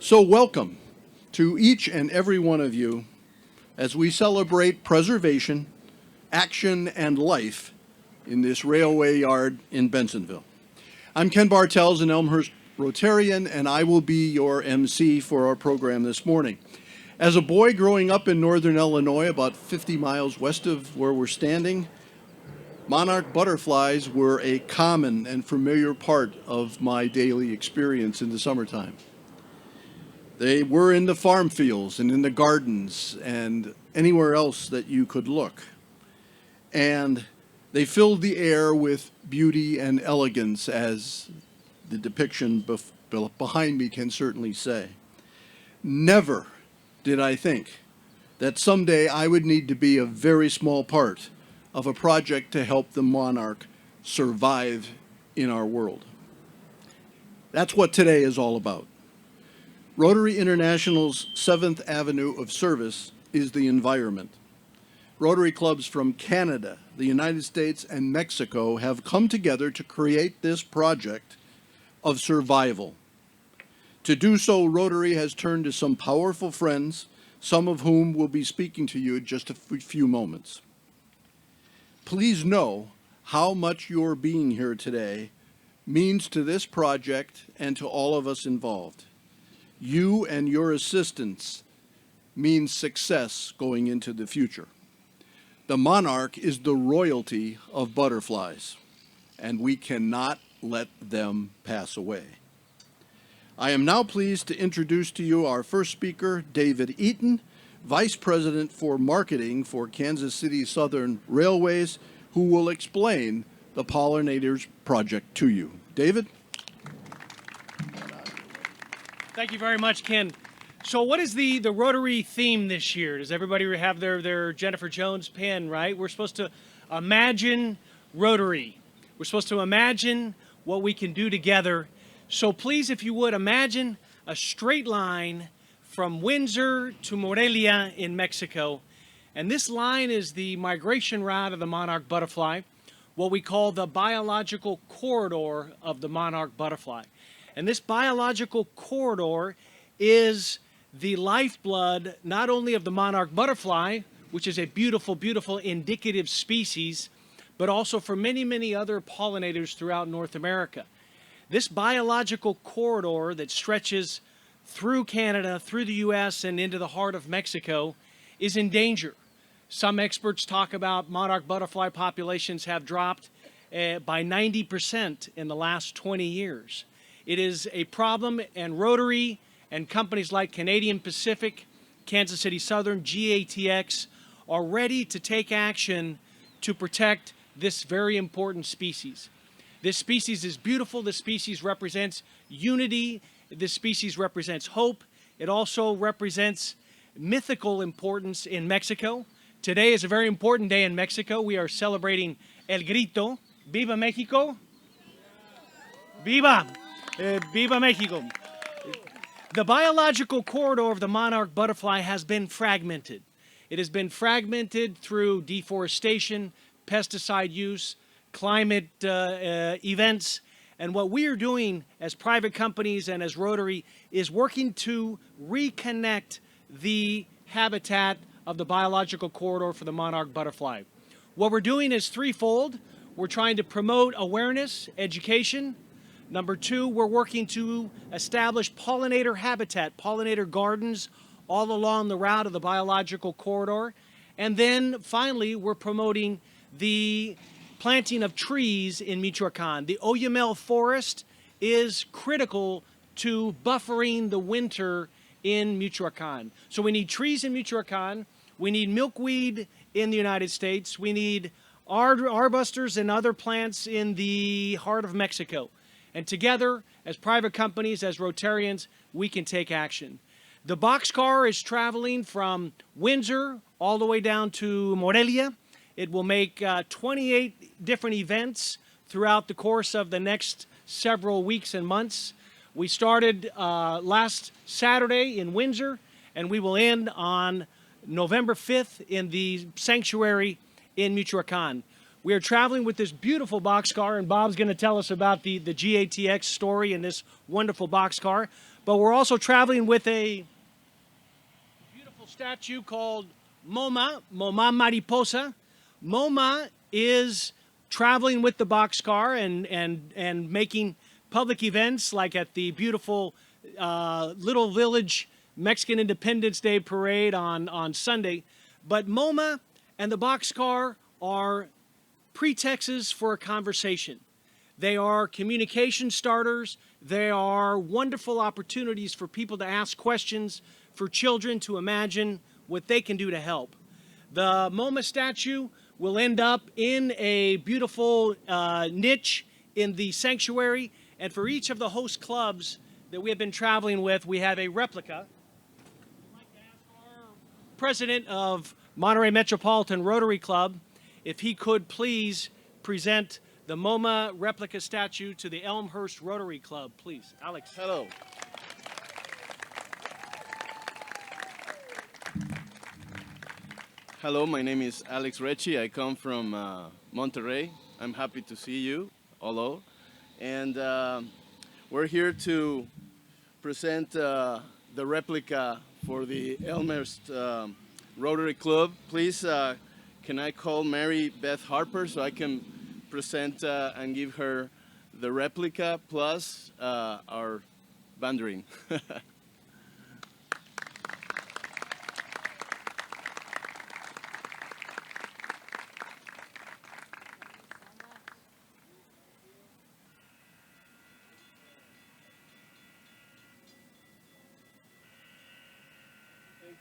So welcome to each and every one of you as we celebrate preservation, action, and life in this railway yard in Bensonville. I'm Ken Bartels, an Elmhurst Rotarian, and I will be your MC for our program this morning. As a boy growing up in northern Illinois, about 50 miles west of where we're standing, monarch butterflies were a common and familiar part of my daily experience in the summertime. They were in the farm fields and in the gardens and anywhere else that you could look. And they filled the air with beauty and elegance, as the depiction behind me can certainly say. Never did I think that someday I would need to be a very small part of a project to help the monarch survive in our world. That's what today is all about. Rotary International's 7th Avenue of service is the environment. Rotary Clubs from Canada, the United States, and Mexico have come together to create this project of survival. To do so, Rotary has turned to some powerful friends, some of whom will be speaking to you in just a few moments. Please know how much your being here today means to this project and to all of us involved. You and your assistance means success going into the future. The monarch is the royalty of butterflies, and we cannot let them pass away. I am now pleased to introduce to you our first speaker, David Eaton, Vice President for Marketing for Kansas City Southern Railways, who will explain the Pollinators Project to you. David? Thank you very much, Ken. So what is the Rotary theme this year? Does everybody have their Jennifer Jones pen, right? We're supposed to imagine Rotary. We're supposed to imagine what we can do together. So please, if you would, imagine a straight line from Windsor to Morelia in Mexico. And this line is the migration route of the monarch butterfly, what we call the biological corridor of the monarch butterfly. And this biological corridor is the lifeblood not only of the monarch butterfly, which is a beautiful, beautiful indicative species, but also for many, many other pollinators throughout North America. This biological corridor that stretches through Canada, through the U.S., and into the heart of Mexico is in danger. Some experts talk about monarch butterfly populations have dropped by 90% in the last 20 years. It is a problem, and Rotary and companies like Canadian Pacific, Kansas City Southern, GATX are ready to take action to protect this very important species. This species is beautiful. This species represents unity. This species represents hope. It also represents mythical importance in Mexico. Today is a very important day in Mexico. We are celebrating El Grito. Viva Mexico! Viva! Viva Mexico! The biological corridor of the monarch butterfly has been fragmented. It has been fragmented through deforestation, pesticide use, climate events, and what we are doing as private companies and as Rotary is working to reconnect the habitat of the biological corridor for the monarch butterfly. What we're doing is threefold. We're trying to promote awareness, education. Number two, we're working to establish pollinator habitat, pollinator gardens all along the route of the biological corridor. And then finally, we're promoting the planting of trees in Michoacán. The oyamel forest is critical to buffering the winter in Michoacán. So we need trees in Michoacán. We need milkweed in the United States. We need arbusters and other plants in the heart of Mexico. And together, as private companies, as Rotarians, we can take action. The boxcar is traveling from Windsor all the way down to Morelia. It will make 28 different events throughout the course of the next several weeks and months. We started last Saturday in Windsor, and we will end on November 5th in the sanctuary in Michoacán. We are traveling with this beautiful boxcar, and Bob's going to tell us about the GATX story and this wonderful boxcar. but we're also traveling with a beautiful statue called MoMA, Moma Mariposa. MoMA is traveling with the boxcar and making public events like at the beautiful Little Village Mexican Independence Day parade on Sunday. But MoMA and the boxcar are pretexts for a conversation. They are communication starters. They are wonderful opportunities for people to ask questions, for children to imagine what they can do to help. The MoMA statue will end up in a beautiful niche in the sanctuary, and for each of the host clubs that we have been traveling with, we have a replica. I'd like to ask our president of Monterrey Metropolitan Rotary Club if he could please present the MoMA replica statue to the Elmhurst Rotary Club, please. Alex. Hello. Hello, my name is Alex Recci. I come from Monterrey. I'm happy to see you, hello. And we're here to present the replica for the Elmhurst Rotary Club. Please, can I call Mary Beth Harper so I can present and give her the replica plus our bandering. Thank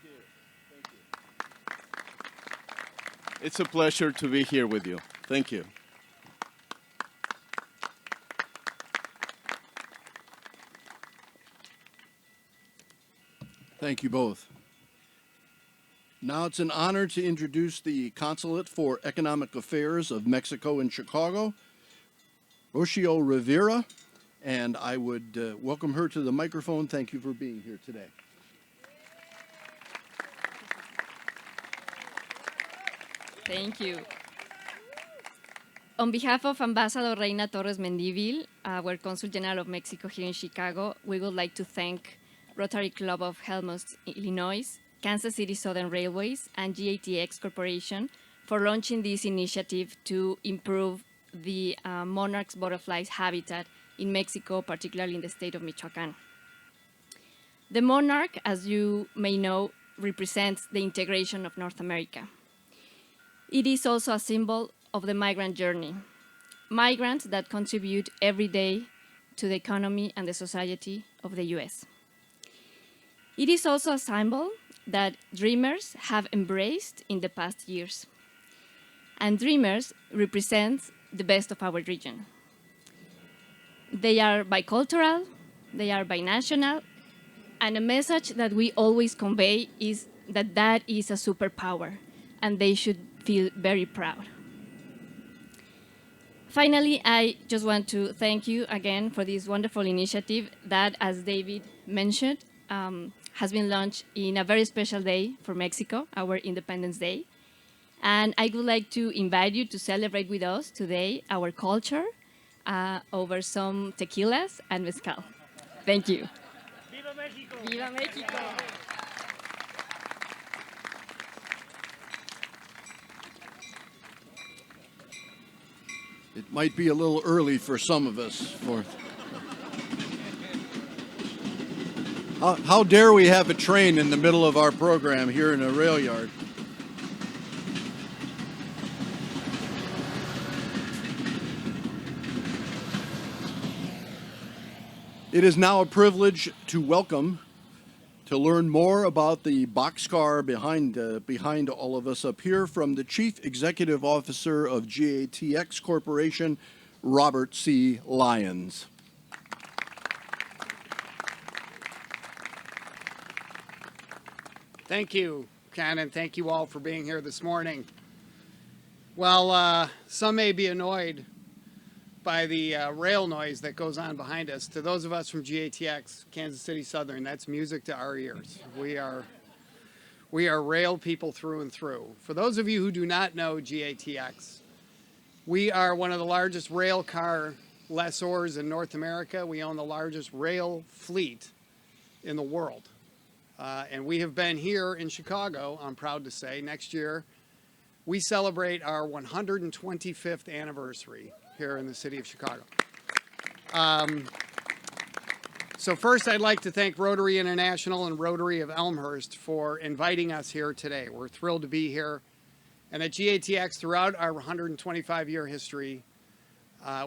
you. Thank you. It's a pleasure to be here with you. Thank you. Thank you both. Now it's an honor to introduce the Consulate for Economic Affairs of Mexico in Chicago, Rosario Rivera, and I would welcome her to the microphone. Thank you for being here today. Thank you. On behalf of Ambassador Reina Torres Mendivil, our Consul General of Mexico here in Chicago, we would like to thank Rotary Club of Elmhurst, Illinois, Kansas City Southern Railways, and GATX Corporation for launching this initiative to improve the monarch butterflies habitat in Mexico, particularly in the state of Michoacán. The monarch, as you may know, represents the integration of North America. It is also a symbol of the migrant journey, migrants that contribute every day to the economy and the society of the US. It is also a symbol that dreamers have embraced in the past years. And dreamers represent the best of our region. They are bicultural, they are binational, and a message that we always convey is that that is a superpower, and they should feel very proud. Finally, I just want to thank you again for this wonderful initiative that, as David mentioned, has been launched in a very special day for Mexico, our Independence Day. And I would like to invite you to celebrate with us today our culture over some tequilas and mezcal. Thank you. Viva Mexico! Viva Mexico! It might be a little early for some of us. How dare we have a train in the middle of our program here in a rail yard? It is now a privilege to welcome, to learn more about the boxcar behind all of us up here, from the Chief Executive Officer of GATX Corporation, Robert C. Lyons. Thank you, Ken, and thank you all for being here this morning. Well, some may be annoyed by the rail noise that goes on behind us. To those of us from GATX, Kansas City Southern, that's music to our ears. We are rail people through and through. For those of you who do not know GATX, we are one of the largest rail car lessors in North America. We own the largest rail fleet in the world. And we have been here in Chicago, I'm proud to say. Next year, we celebrate our 125th anniversary here in the city of Chicago. So first, I'd like to thank Rotary International and Rotary of Elmhurst for inviting us here today. We're thrilled to be here. And at GATX, throughout our 125-year history,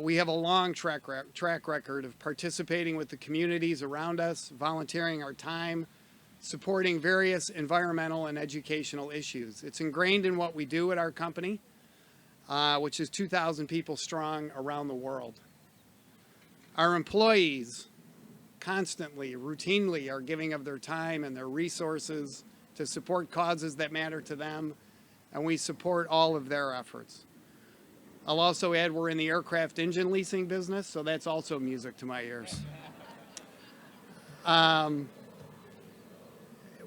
we have a long track record of participating with the communities around us, volunteering our time, supporting various environmental and educational issues. It's ingrained in what we do at our company, which is 2,000 people strong around the world. Our employees constantly, routinely are giving of their time and their resources to support causes that matter to them, and we support all of their efforts. I'll also add we're in the aircraft engine leasing business, so that's also music to my ears.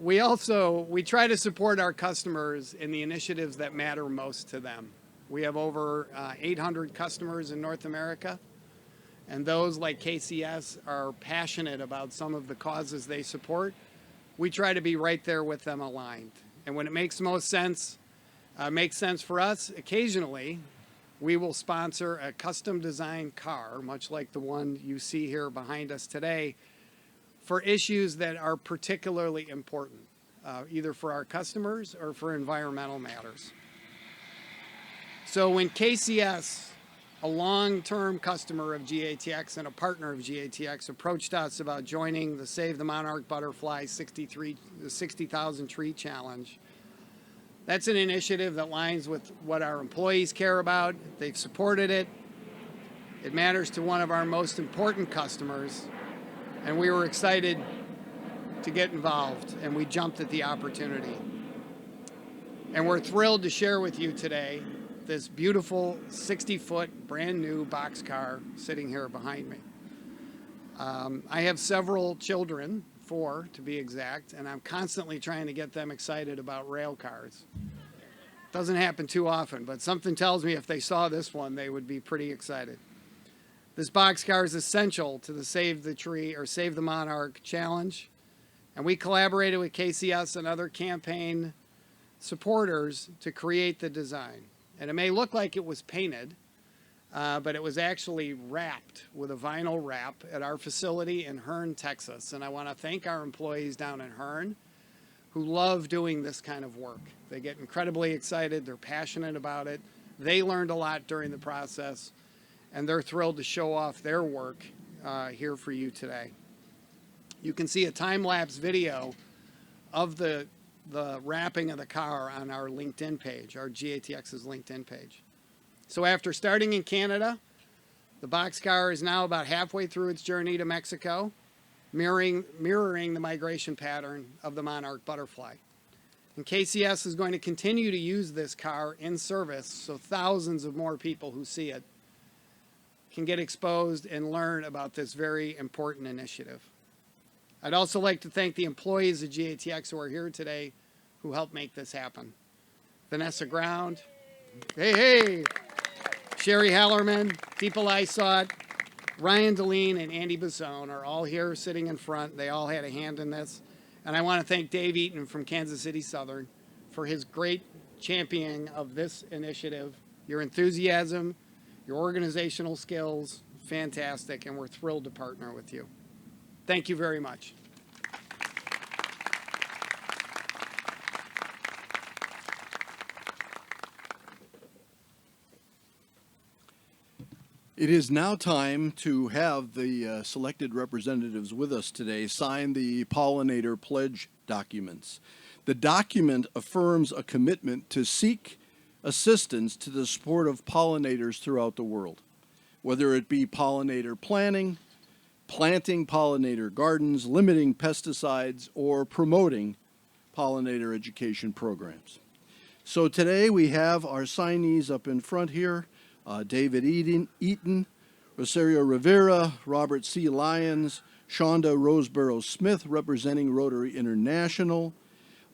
We try to support our customers in the initiatives that matter most to them. We have over 800 customers in North America, and those like KCS are passionate about some of the causes they support. We try to be right there with them aligned. And when it makes most sense, makes sense for us, occasionally we will sponsor a custom designed car, much like the one you see here behind us today, for issues that are particularly important, either for our customers or for environmental matters. So when KCS, a long-term customer of GATX and a partner of GATX, approached us about joining the Save the Monarch Butterfly 60,000 Tree Challenge, that's an initiative that aligns with what our employees care about. They've supported it. It matters to one of our most important customers, and we were excited to get involved, and we jumped at the opportunity. And we're thrilled to share with you today this beautiful 60-foot brand new boxcar sitting here behind me. I have several children, 4 to be exact, and I'm constantly trying to get them excited about rail cars. Doesn't happen too often, but something tells me if they saw this one, they would be pretty excited. This boxcar is essential to the Save the Tree or Save the Monarch Challenge, and we collaborated with KCS and other campaign supporters to create the design. And it may look like it was painted, but it was actually wrapped with a vinyl wrap at our facility in Hearne, Texas. And I want to thank our employees down in Hearne who love doing this kind of work. They get incredibly excited. They're passionate about it. They learned a lot during the process, and they're thrilled to show off their work here for you today. You can see a time-lapse video of the wrapping of the car on our LinkedIn page, our GATX's LinkedIn page. So after starting in Canada, the boxcar is now about halfway through its journey to Mexico, mirroring the migration pattern of the monarch butterfly. And KCS is going to continue to use this car in service so thousands of more people who see it can get exposed and learn about this very important initiative. I'd also like to thank the employees of GATX who are here today who helped make this happen. Vanessa Ground, hey, Sherry Hallerman, People I Sought, Ryan Deline, and Andy Bazzone are all here sitting in front. They all had a hand in this. And I want to thank Dave Eaton from Kansas City Southern for his great championing of this initiative. Your enthusiasm, your organizational skills, fantastic, and we're thrilled to partner with you. Thank you very much. It is now time to have the selected representatives with us today sign the Pollinator Pledge documents. The document affirms a commitment to seek assistance to the support of pollinators throughout the world, whether it be pollinator planting, planting pollinator gardens, limiting pesticides, or promoting pollinator education programs. So today we have our signees up in front here. David Eaton, Rosario Rivera, Robert C. Lyons, Shonda Roseborough Smith representing Rotary International,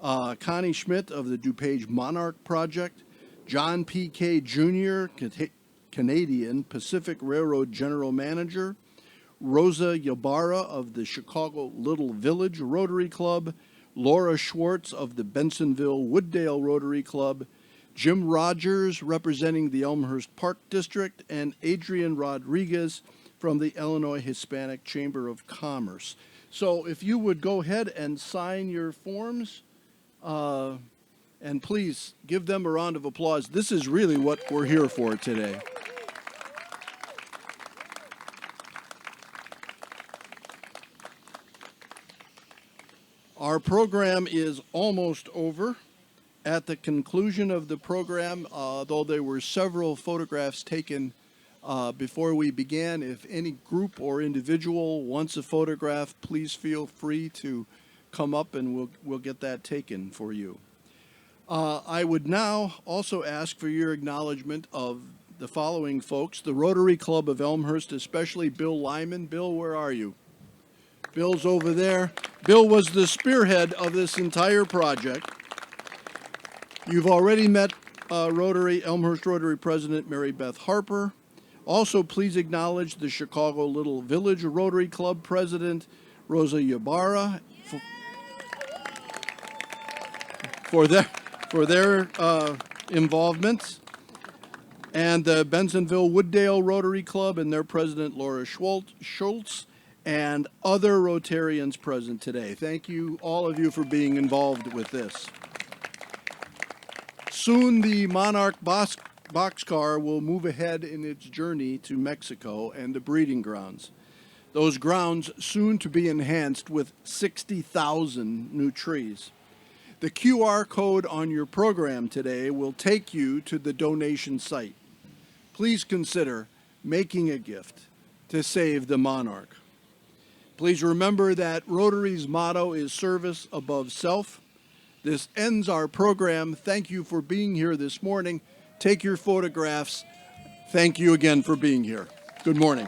Connie Schmidt of the DuPage Monarch Project, John P.K. Jr., Canadian Pacific Railroad General Manager, Rosa Ybarra of the Chicago Little Village Rotary Club, Laura Schwartz of the Bensenville Wooddale Rotary Club, Jim Rogers representing the Elmhurst Park District, and Adrian Rodriguez from the Illinois Hispanic Chamber of Commerce. So if you would go ahead and sign your forms, and please give them a round of applause. This is really what we're here for today. Our program is almost over. At the conclusion of the program, though there were several photographs taken before we began, if any group or individual wants a photograph, please feel free to come up and we'll get that taken for you. I would now also ask for your acknowledgement of the following folks: the Rotary Club of Elmhurst, especially Bill Lyman. Bill, where are you? Bill's over there. Bill was the spearhead of this entire project. You've already met Elmhurst Rotary President Mary Beth Harper. Also, please acknowledge the Chicago Little Village Rotary Club President Rosa Ybarra for their involvement, and the Bensenville Wooddale Rotary Club and their president Laura Schultz, and other Rotarians present today. Thank you, all of you, for being involved with this. Soon the Monarch boxcar will move ahead in its journey to Mexico and the breeding grounds. Those grounds soon to be enhanced with 60,000 new trees. The QR code on your program today will take you to the donation site. Please consider making a gift to save the monarch. Please remember that Rotary's motto is service above self. This ends our program. Thank you for being here this morning. Take your photographs. Thank you again for being here. Good morning.